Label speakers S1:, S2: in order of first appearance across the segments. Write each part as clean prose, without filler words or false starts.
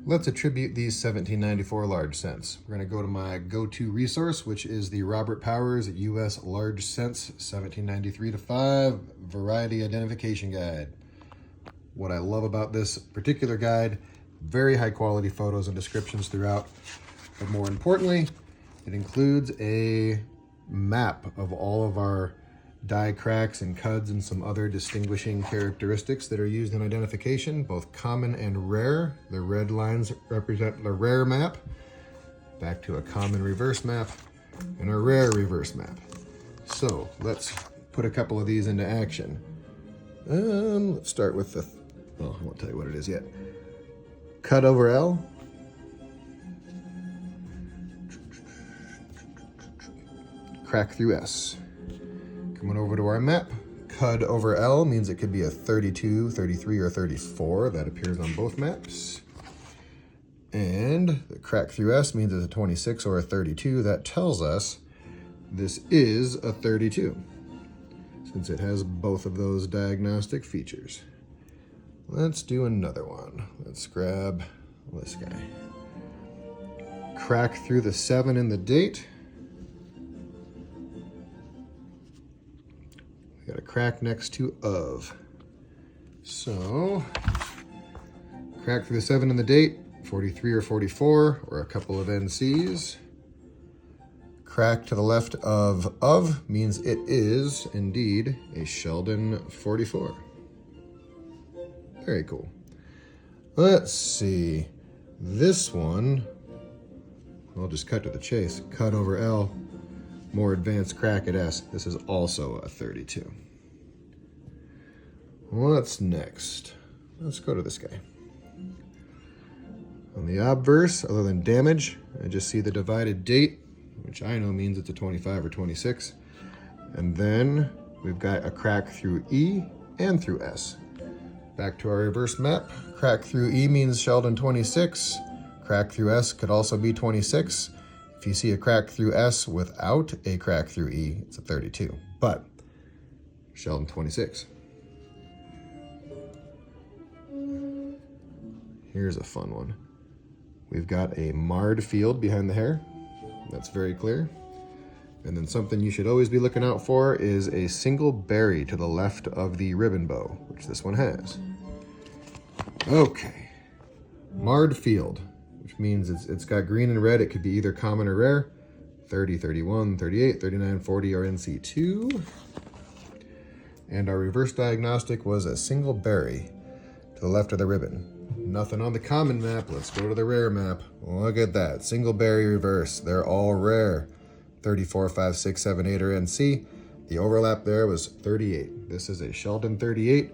S1: Let's attribute these 1794 large cents. We're going to go to my go-to resource, which is the Robert Powers U.S. Large Cents 1793-5 Variety Identification Guide. What I love about this particular guide, very high quality photos and descriptions throughout, but more importantly, it includes a map of all of our die cracks and cuds and some other distinguishing characteristics that are used in identification, both common and rare. The red lines represent the rare map, back to a common reverse map, and a rare reverse map. So let's put a couple of these into action. Let's start with the, well, I won't tell you what it is yet. Cut over L. Crack through S. Coming over to our map, cud over L means it could be a 32, 33, or 34. That appears on both maps. And the crack through S means it's a 26 or a 32. That tells us this is a 32, since it has both of those diagnostic features. Let's do another one. Let's grab this guy. Crack through the 7 in the date. We got a crack next to of. So, crack through the 7 in the date, 43 or 44, or a couple of NCs. Crack to the left of means it is indeed a Sheldon 44. Very cool. Let's see. This one, I'll just cut to the chase. Cut over L, more advanced crack at S. This is also a 32. What's next? Let's go to this guy. On the obverse, other than damage, I just see the divided date, which I know means it's a 25 or 26. And then we've got a crack through E and through S. Back to our reverse map. Crack through E means Sheldon 26. Crack through S could also be 26. If you see a crack through S without a crack through E, it's a 32. But Sheldon 26. Here's a fun one. We've got a marred field behind the hair. That's very clear. And then something you should always be looking out for is a single berry to the left of the ribbon bow, which this one has. Okay. Marred field, which means it's got green and red. It could be either common or rare. 30, 31, 38, 39, 40, or NC2. And our reverse diagnostic was a single berry to the left of the ribbon. Nothing on the common map. Let's go to the rare map. Look at that. Single berry reverse. They're all rare. 34, 5, 6, 7, 8, or NC. The overlap there was 38. This is a Sheldon 38,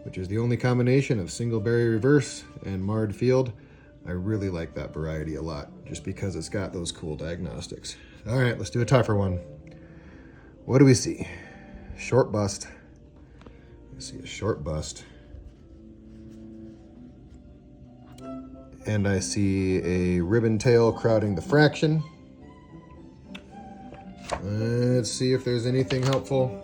S1: which is the only combination of single berry reverse and marred field. I really like that variety a lot, just because it's got those cool diagnostics. All right, let's do a tougher one. What do we see? Short bust. I see a short bust. And I see a ribbon tail crowding the fraction. Let's see if there's anything helpful.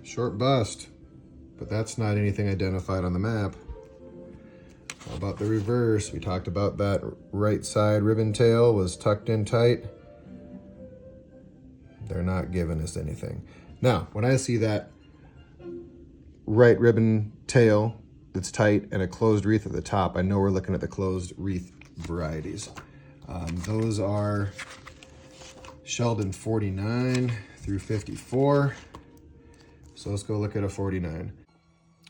S1: Short bust, but that's not anything identified on the map. How about the reverse? We talked about that right side ribbon tail was tucked in tight. They're not giving us anything. Now, when I see that right ribbon tail that's tight and a closed wreath at the top, I know we're looking at the closed wreath varieties. Those are Sheldon 49 through 54. So let's go look at a 49.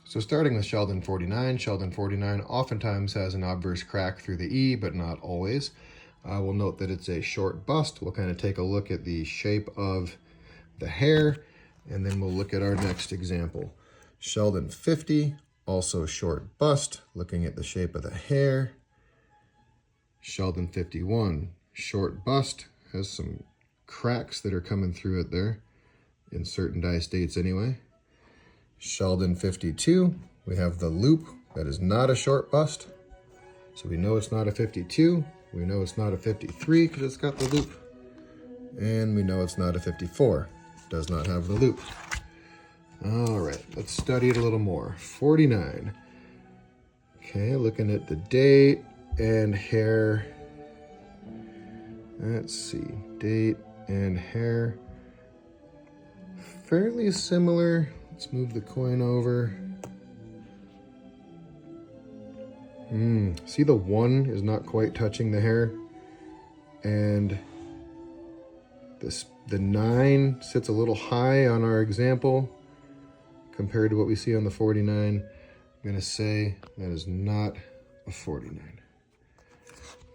S1: So starting with Sheldon 49 oftentimes has an obverse crack through the E, but not always. We'll note that it's a short bust. We'll kind of take a look at the shape of the hair, and then we'll look at our next example. Sheldon 50, also short bust, looking at the shape of the hair. Sheldon 51, short bust, has some cracks that are coming through it there, in certain die states anyway. Sheldon 52, we have the loop. That is not a short bust. So we know it's not a 52. We know it's not a 53 because it's got the loop. And we know it's not a 54. It does not have the loop. All right, let's study it a little more. 49. Okay, looking at the date and hair. Let's see, date and hair. Fairly similar. Let's move the coin over. See, the 1 is not quite touching the hair. And the 9 sits a little high on our example compared to what we see on the 49. I'm going to say that is not a 49.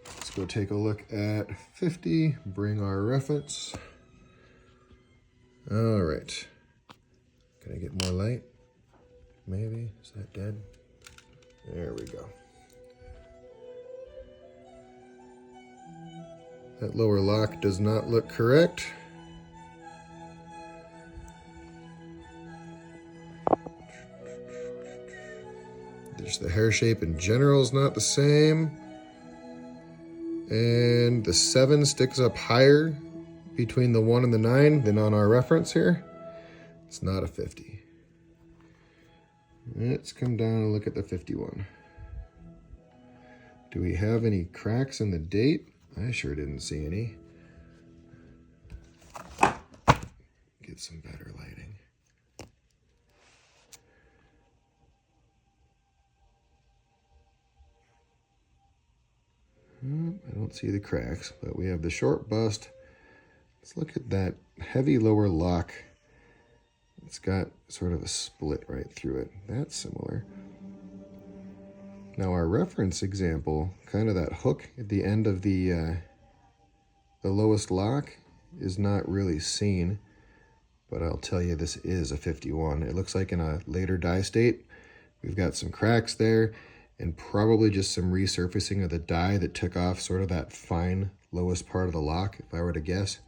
S1: Let's go take a look at 50, bring our reference. All right. Can I get more light? Maybe. Is that dead? There we go. That lower lock does not look correct. Just the hair shape in general is not the same. And the 7 sticks up higher between the 1 and the 9 than on our reference here. It's not a 50. Let's come down and look at the 51. Do we have any cracks in the date? I sure didn't see any. Get some better lighting. I don't see the cracks, but we have the short bust. Let's look at that heavy lower lock. It's got sort of a split right through it. That's similar. Now our reference example, kind of that hook at the end of the lowest lock is not really seen, but I'll tell you this is a 51. It looks like in a later dye state, we've got some cracks there and probably just some resurfacing of the dye that took off sort of that fine lowest part of the lock, if I were to guess.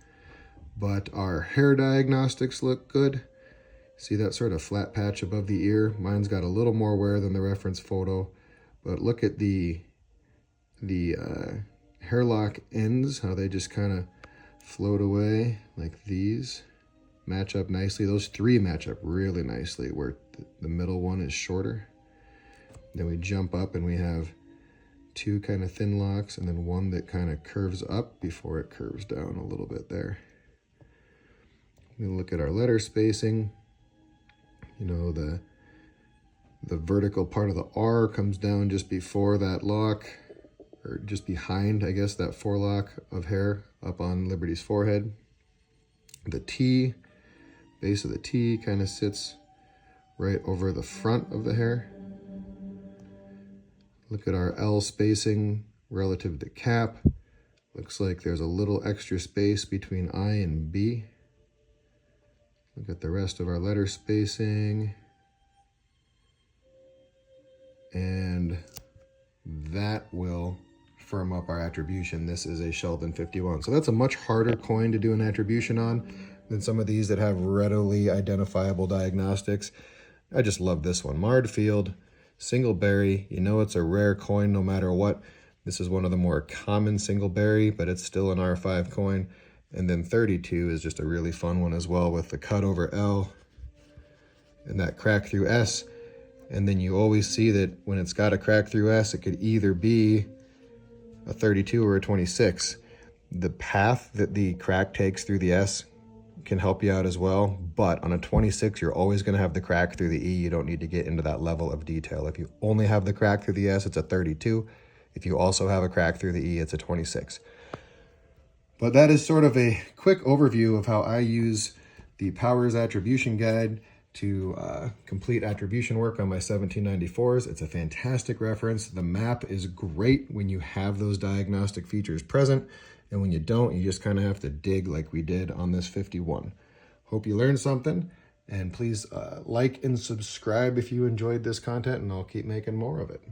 S1: But our hair diagnostics look good. See that sort of flat patch above the ear? Mine's got a little more wear than the reference photo. But look at the hair lock ends, how they just kind of float away like these. Match up nicely. Those 3 match up really nicely where the middle one is shorter. Then we jump up and we have 2 kind of thin locks and then 1 that kind of curves up before it curves down a little bit there. We look at our letter spacing. You know, the vertical part of the R comes down just before that lock, or just behind, I guess, that forelock of hair up on Liberty's forehead. The T, base of the T kind of sits right over the front of the hair. Look at our L spacing relative to cap. Looks like there's a little extra space between I and B. Look at the rest of our letter spacing. And that will firm up our attribution. This is a Sheldon 51. So that's a much harder coin to do an attribution on than some of these that have readily identifiable diagnostics. I just love this one. Marred field, single berry. You know it's a rare coin no matter what. This is one of the more common single berry, but it's still an R5 coin. And then 32 is just a really fun one as well with the cut over L and that crack through S. And then you always see that when it's got a crack through S, it could either be a 32 or a 26. The path that the crack takes through the S can help you out as well. But on a 26, you're always going to have the crack through the E. You don't need to get into that level of detail. If you only have the crack through the S, it's a 32. If you also have a crack through the E, it's a 26. But that is sort of a quick overview of how I use the Powers Attribution Guide to complete attribution work on my 1794s. It's a fantastic reference. The map is great when you have those diagnostic features present, and when you don't, you just kind of have to dig like we did on this 51. Hope you learned something, and please like and subscribe if you enjoyed this content, and I'll keep making more of it.